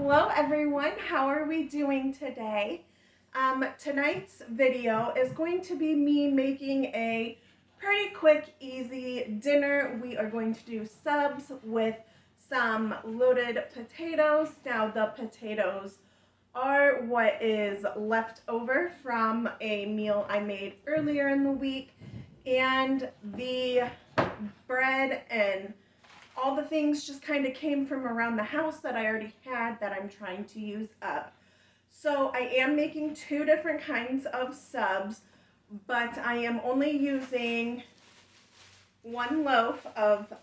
Hello everyone, how are we doing today? Tonight's video is going to be me making a pretty quick, easy dinner. We are going to do subs with some loaded potatoes. Now the potatoes are what is left over from a meal I made earlier in the week, and the bread and all the things just kind of came from around the house that I already had that I'm trying to use up. So I am making two different kinds of subs, but I am only using one loaf of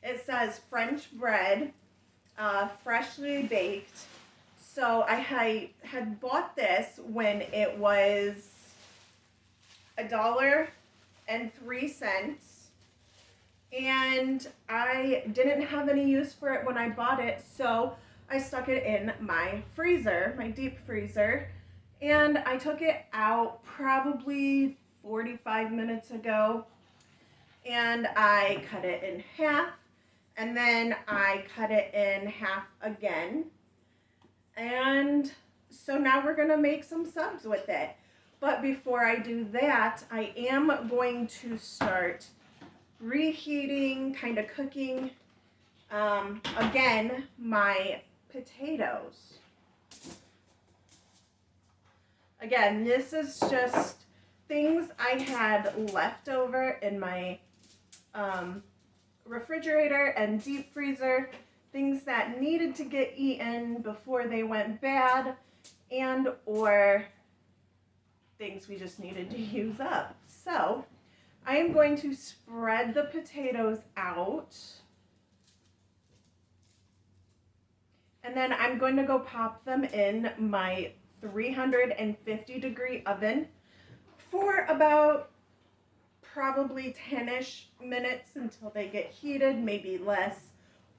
it says French bread, freshly baked. So I had bought this when it was $1.03. And I didn't have any use for it when I bought it, so I stuck it in my freezer, my deep freezer, and I took it out probably 45 minutes ago, and I cut it in half, and then I cut it in half again, and so now we're gonna make some subs with it. But before I do that, I am going to start reheating, kind of cooking, again, my potatoes. Again, this is just things I had left over in my refrigerator and deep freezer, things that needed to get eaten before they went bad, and or things we just needed to use up. So I am going to spread the potatoes out, and then I'm going to go pop them in my 350-degree oven for about probably 10-ish minutes until they get heated, maybe less,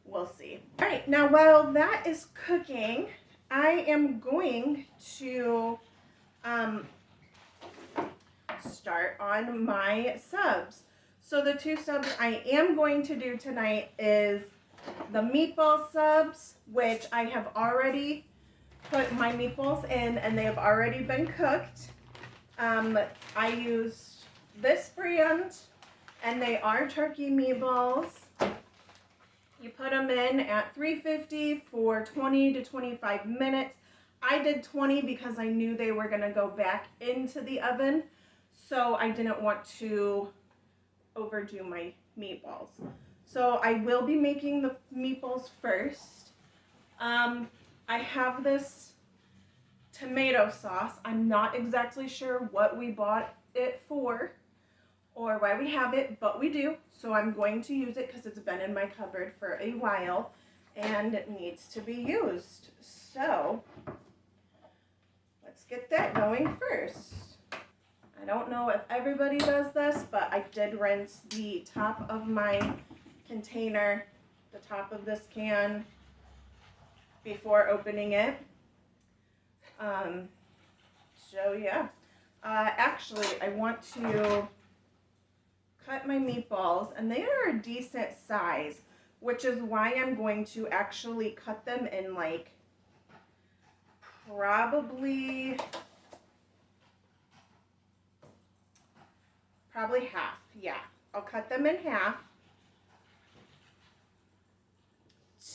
we'll see. All right, now while that is cooking, I am going to start on my subs. So the two subs I am going to do tonight is the meatball subs, which I have already put my meatballs in and they have already been cooked. I used this brand and they are turkey meatballs. You put them in at 350 for 20 to 25 minutes. I did 20 because I knew they were gonna go back into the oven, so I didn't want to overdo my meatballs. So I will be making the meatballs first. I have this tomato sauce. I'm not exactly sure what we bought it for or why we have it, but we do. So I'm going to use it because it's been in my cupboard for a while and it needs to be used. So let's get that going first. I don't know if everybody does this, but I did rinse the top of my container, the top of this can, before opening it. So yeah, actually I want to cut my meatballs, and they are a decent size, which is why I'm going to actually cut them in like probably half. Yeah, I'll cut them in half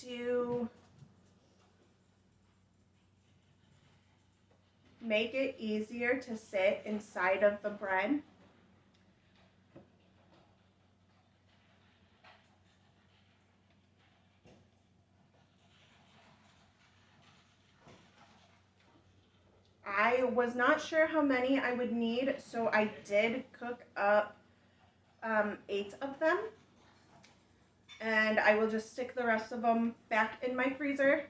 to make it easier to sit inside of the bread. I was not sure how many I would need, so I did cook up 8 of them. And I will just stick the rest of them back in my freezer.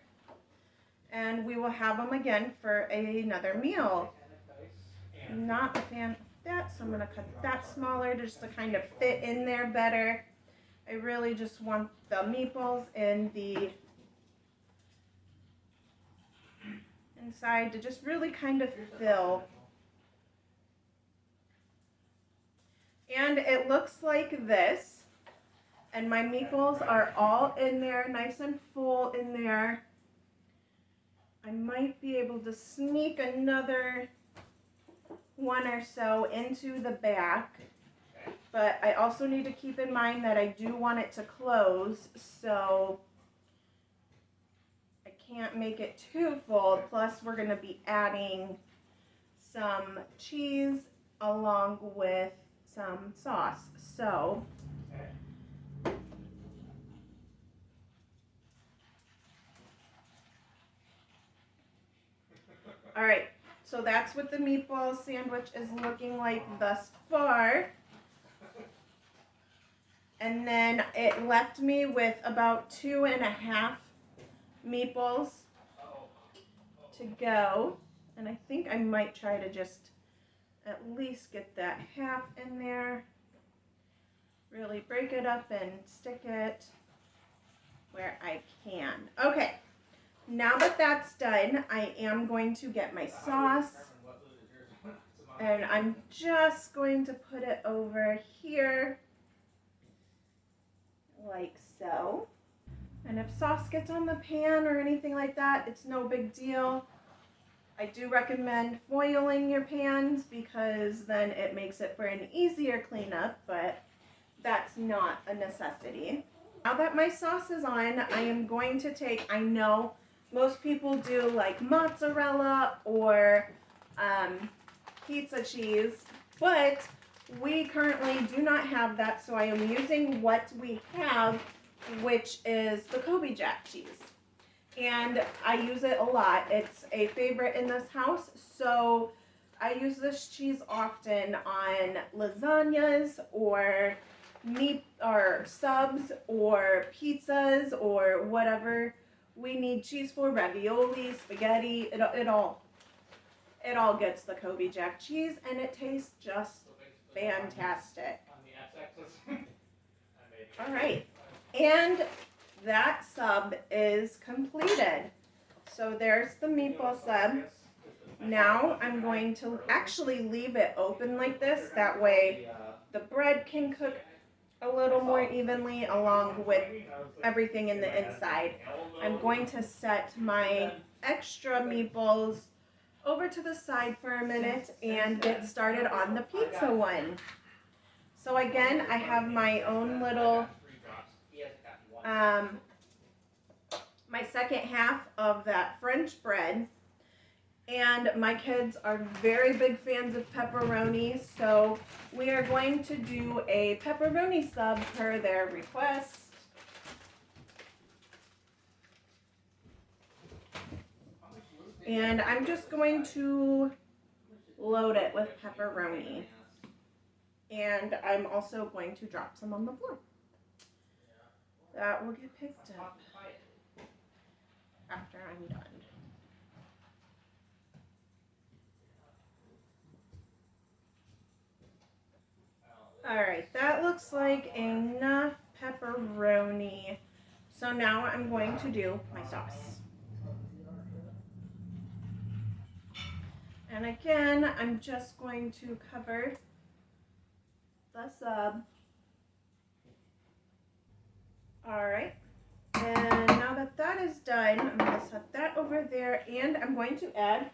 And we will have them again for another meal. I'm not a fan of that, so I'm going to cut that smaller just to kind of fit in there better. I really just want the meatballs in the inside to just really kind of fill. And it looks like this. And my meatballs are all in there, nice and full in there. I might be able to sneak another one or so into the back. But I also need to keep in mind that I do want it to close, so I can't make it too full. Plus, we're going to be adding some cheese along with some sauce. So, all right. So that's what the meatball sandwich is looking like thus far. And then it left me with about 2.5 meatballs to go. And I think I might try to just at least get that half in there. Really break it up and stick it where I can. Okay, now that that's done, I am going to get my sauce. And I'm just going to put it over here, like so. And if sauce gets on the pan or anything like that, it's no big deal. I do recommend foiling your pans because then it makes it for an easier cleanup, but that's not a necessity. Now that my sauce is on, I am going to take, I know most people do like mozzarella or pizza cheese, but we currently do not have that, so I am using what we have, which is the Colby Jack cheese. And I use it a lot. It's a favorite in this house, so I use this cheese often on lasagnas or meat or subs or pizzas or whatever we need cheese for, ravioli, spaghetti, it all gets the Colby Jack cheese, and it tastes just fantastic. All right, and that sub is completed. So there's the meatball sub. Now I'm going to actually leave it open like this. That way the bread can cook a little more evenly along with everything in the inside. I'm going to set my extra meatballs over to the side for a minute and get started on the pizza one. So again, I have my own little my second half of that French bread, and my kids are very big fans of pepperoni, so we are going to do a pepperoni sub per their request. And I'm just going to load it with pepperoni, and I'm also going to drop some on the floor. That will get picked up after I'm done. Alright, that looks like enough pepperoni. So now I'm going to do my sauce. And again, I'm just going to cover the sub. Alright, and now that that is done, I'm going to set that over there, and I'm going to add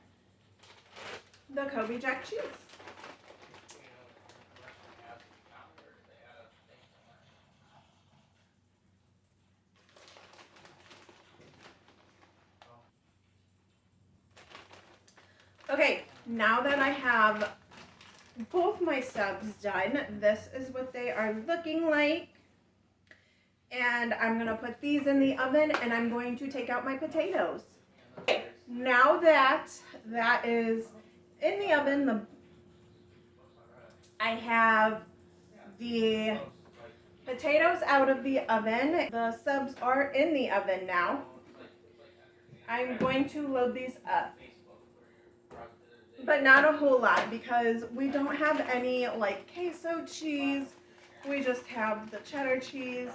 the Colby Jack cheese. Okay, now that I have both my subs done, this is what they are looking like. And I'm going to put these in the oven, and I'm going to take out my potatoes. Now that that is in the oven, I have the potatoes out of the oven. The subs are in the oven now. I'm going to load these up. But not a whole lot because we don't have any like queso cheese. We just have the cheddar cheese,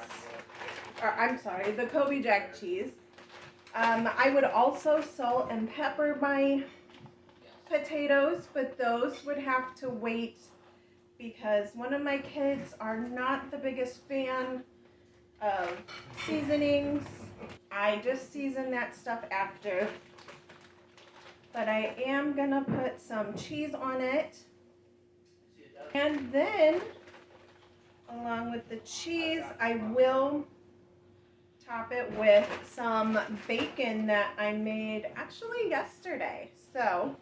or I'm sorry, the Colby Jack cheese. I would also salt and pepper my potatoes, but those would have to wait because one of my kids are not the biggest fan of seasonings. I just season that stuff after. But I am gonna put some cheese on it. And then, along with the cheese, I will top it with some bacon that I made actually yesterday. So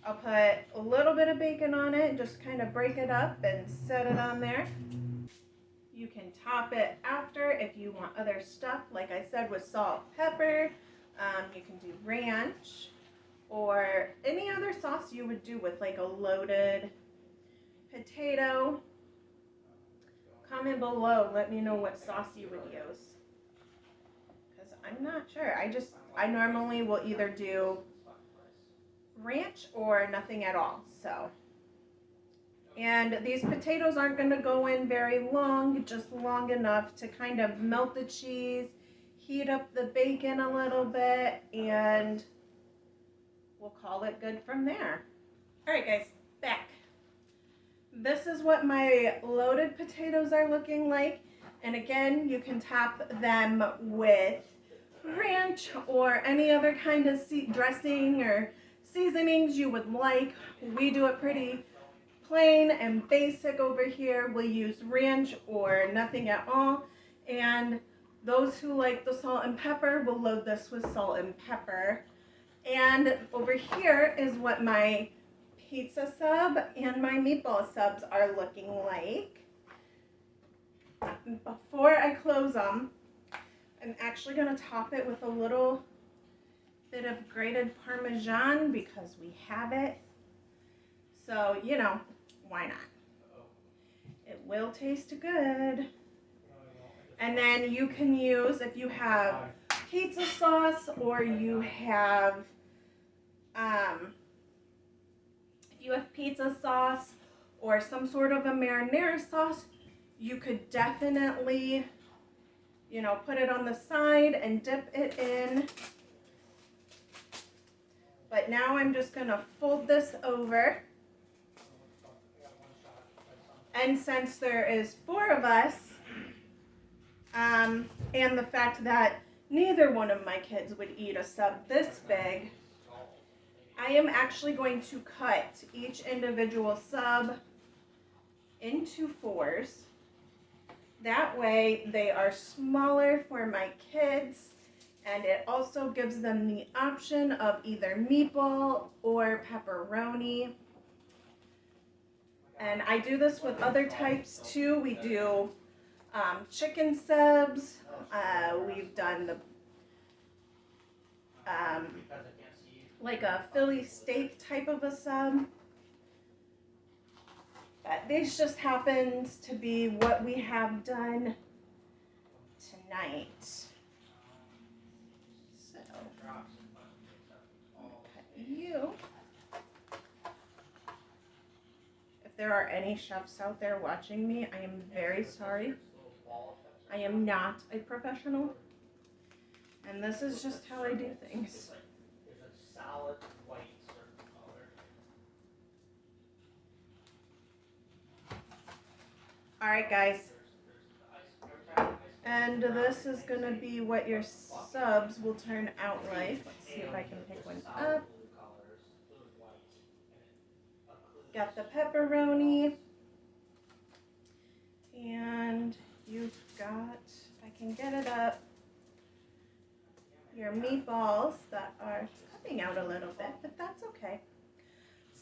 I'll put a little bit of bacon on it, just kind of break it up and set it on there. You can top it after if you want other stuff, like I said, with salt, pepper. You can do ranch or any other sauce you would do with like a loaded potato. Comment below, let me know what sauce you would use, because I'm not sure. I normally will either do ranch or nothing at all. So, and these potatoes aren't going to go in very long, just long enough to kind of melt the cheese, heat up the bacon a little bit, and we'll call it good from there. All right, guys, back. This is what my loaded potatoes are looking like. And again, you can top them with ranch or any other kind of dressing or seasonings you would like. We do it pretty plain and basic over here. We'll use ranch or nothing at all. And those who like the salt and pepper will load this with salt and pepper. And over here is what my pizza sub and my meatball subs are looking like. Before I close them, I'm actually going to top it with a little bit of grated Parmesan because we have it. So, you know, why not? It will taste good. And then you can use, if you have pizza sauce or you have pizza sauce or some sort of a marinara sauce, you could definitely, you know, put it on the side and dip it in. But now I'm just going to fold this over. And since there is 4 of us, and the fact that neither one of my kids would eat a sub this big, I am actually going to cut each individual sub into 4s. That way they are smaller for my kids, and it also gives them the option of either meatball or pepperoni. And I do this with other types too. We do chicken subs. We've done the like a Philly steak type of a sub. But this just happens to be what we have done tonight. So, you. If there are any chefs out there watching me, I am very sorry. I am not a professional, and this is just how I do things. Alright guys, and this is going to be what your subs will turn out like. Let's see if I can pick one up. Got the pepperoni, and you've got, if I can get it up, your meatballs that are coming out a little bit, but that's okay.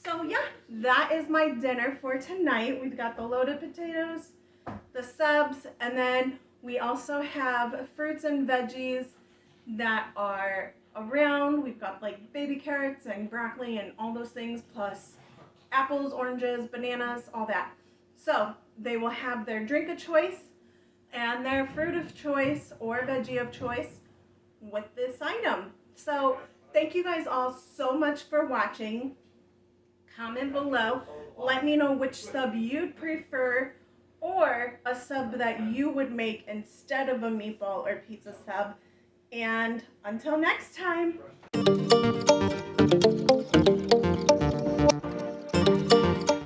So yeah, that is my dinner for tonight. We've got the loaded potatoes, the subs, and then we also have fruits and veggies that are around. We've got like baby carrots and broccoli and all those things, plus apples, oranges, bananas, all that. So they will have their drink of choice and their fruit of choice or veggie of choice with this item. So thank you guys all so much for watching. Comment below. Let me know which sub you'd prefer or a sub that you would make instead of a meatball or pizza sub. And until next time.